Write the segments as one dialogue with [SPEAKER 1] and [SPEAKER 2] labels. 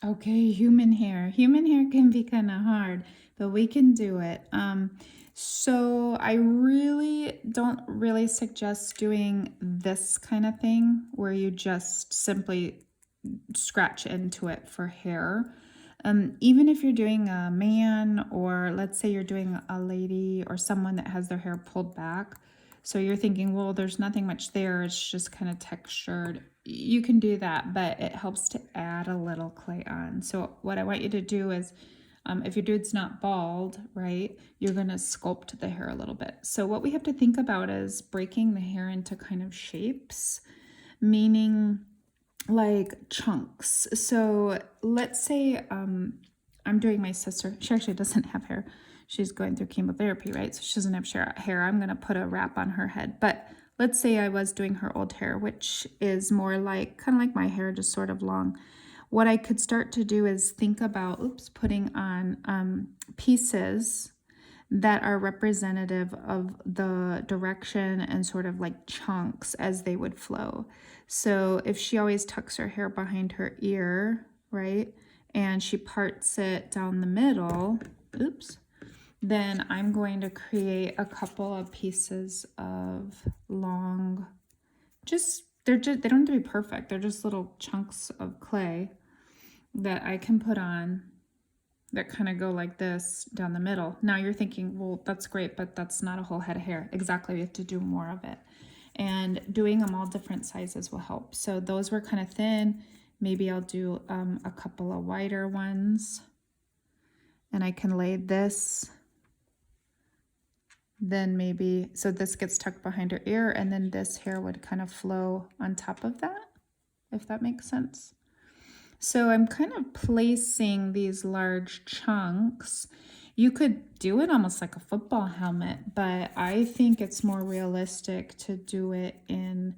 [SPEAKER 1] Okay, human hair. Human hair can be kind of hard, but we can do it. So I really don't really suggest doing this kind of thing where you just simply scratch into it for hair. Even if you're doing a man, or let's say you're doing a lady or someone that has their hair pulled back, so you're thinking, well, there's nothing much there, it's just kind of textured. You can do that, but it helps to add a little clay on. So what I want you to do is, if your dude's not bald, right, you're going to sculpt the hair a little bit. So what we have to think about is breaking the hair into kind of shapes, meaning like chunks. So let's say I'm doing my sister. She actually doesn't have hair. She's going through chemotherapy, right? So she doesn't have hair. I'm going to put a wrap on her head. But let's say I was doing her old hair, which is more like kind of like my hair, just sort of long. What I could start to do is think about, putting on pieces that are representative of the direction and sort of like chunks as they would flow. So if she always tucks her hair behind her ear, right, and she parts it down the middle, then I'm going to create a couple of pieces of long, they don't have to be perfect. They're just little chunks of clay that I can put on that kind of go like this down the middle. Now you're thinking, well, that's great, but that's not a whole head of hair. Exactly, we have to do more of it. And doing them all different sizes will help. So those were kind of thin. Maybe I'll do a couple of wider ones. And I can lay this. Then maybe, so this gets tucked behind her ear, and then this hair would kind of flow on top of that, if that makes sense. So I'm kind of placing these large chunks. You could do it almost like a football helmet, but I think it's more realistic to do it in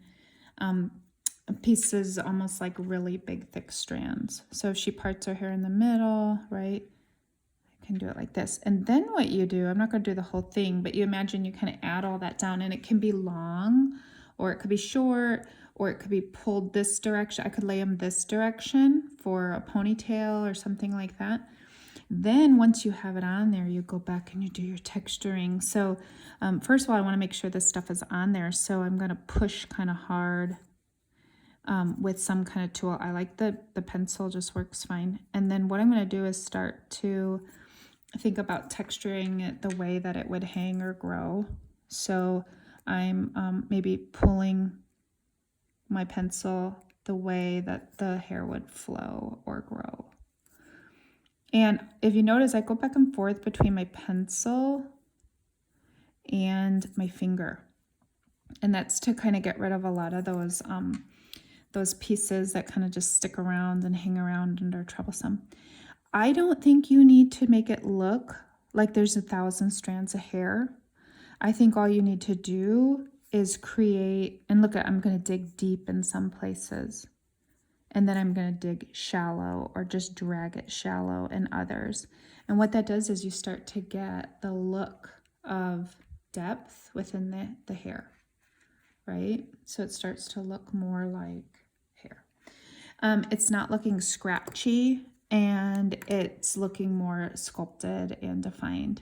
[SPEAKER 1] pieces almost like really big, thick strands. So if she parts her hair in the middle, right? I can do it like this. And then what you do, I'm not going to do the whole thing, but you imagine you kind of add all that down, and it can be long or it could be short, or it could be pulled this direction. I could lay them this direction for a ponytail or something like that. Then once you have it on there, you go back and you do your texturing. So first of all, I want to make sure this stuff is on there. So I'm going to push kind of hard with some kind of tool. I like the pencil, just works fine. And then what I'm going to do is start to think about texturing it the way that it would hang or grow. So I'm maybe pulling my pencil the way that the hair would flow or grow. And if you notice, I go back and forth between my pencil and my finger. And that's to kind of get rid of a lot of those pieces that kind of just stick around and hang around and are troublesome. I don't think you need to make it look like there's 1,000 strands of hair. I think all you need to do is create, and look at, I'm going to dig deep in some places, and then I'm going to dig shallow or just drag it shallow in others. And what that does is you start to get the look of depth within the hair, right? So it starts to look more like hair. It's not looking scratchy, and it's looking more sculpted and defined.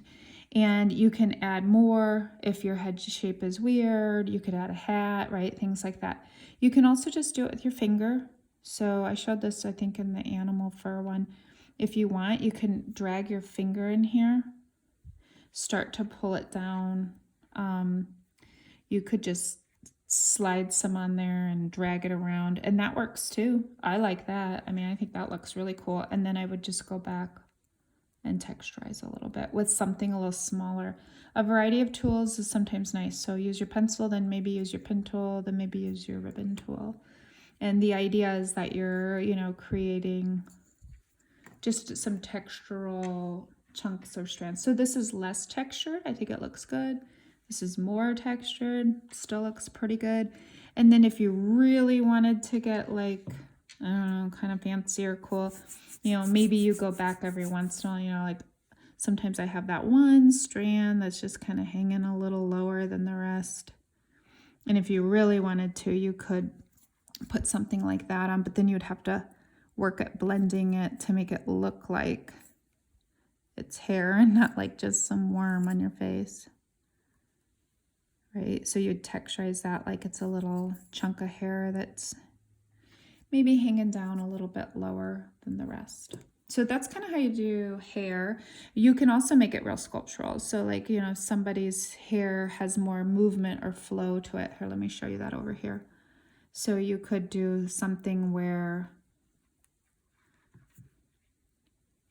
[SPEAKER 1] And you can add more if your head shape is weird. You could add a hat, right? Things like that. You can also just do it with your finger. So I showed this, I think, in the animal fur one. If you want, you can drag your finger in here, start to pull it down. You could just slide some on there and drag it around, and that works too. I like that. I mean, I think that looks really cool. And then I would just go back and texturize a little bit with something a little smaller. A variety of tools is sometimes nice. So use your pencil, then maybe use your pen tool, then maybe use your ribbon tool. And the idea is that you're, creating just some textural chunks or strands. So this is less textured. I think it looks good. This is more textured, still looks pretty good. And then if you really wanted to get like, I don't know, kind of fancy or cool, maybe you go back every once in a while, like sometimes I have that one strand that's just kind of hanging a little lower than the rest. And if you really wanted to, you could put something like that on, but then you'd have to work at blending it to make it look like it's hair and not like just some worm on your face. Right? So you'd texturize that like it's a little chunk of hair that's maybe hanging down a little bit lower than the rest. So that's kind of how you do hair. You can also make it real sculptural. So like, you know, if somebody's hair has more movement or flow to it. Here, let me show you that over here. So you could do something where,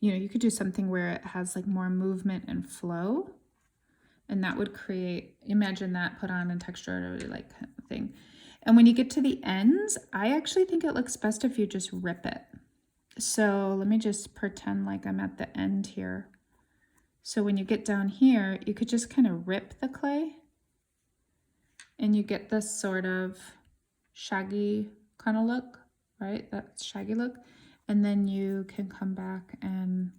[SPEAKER 1] you know, you could do something where it has like more movement and flow. And that would create, imagine that put on a texture like thing. And when you get to the ends, I actually think it looks best if you just rip it. So let me just pretend like I'm at the end here. So when you get down here, you could just kind of rip the clay and you get this sort of shaggy kind of look, right? That shaggy look. And then you can come back and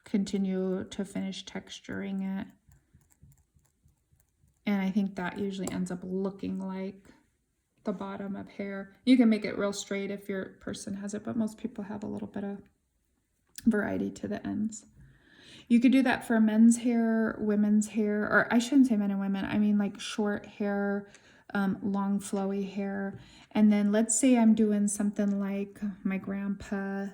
[SPEAKER 1] continue to finish texturing it. And I think that usually ends up looking like the bottom of hair. You can make it real straight if your person has it, but most people have a little bit of variety to the ends. You could do that for men's hair, women's hair, or I shouldn't say men and women. I mean like short hair, long flowy hair. And then let's say I'm doing something like my grandpa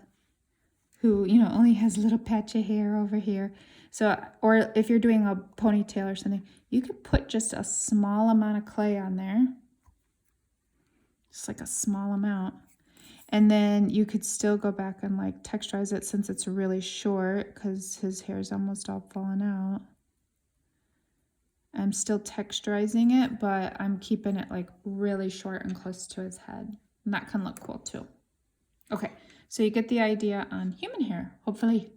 [SPEAKER 1] who, you know, only has a little patch of hair over here. So, or if you're doing a ponytail or something, you could put just a small amount of clay on there. Just like a small amount. And then you could still go back and like texturize it since it's really short because his hair is almost all fallen out. I'm still texturizing it, but I'm keeping it like really short and close to his head. And that can look cool too. Okay, so you get the idea on human hair, hopefully.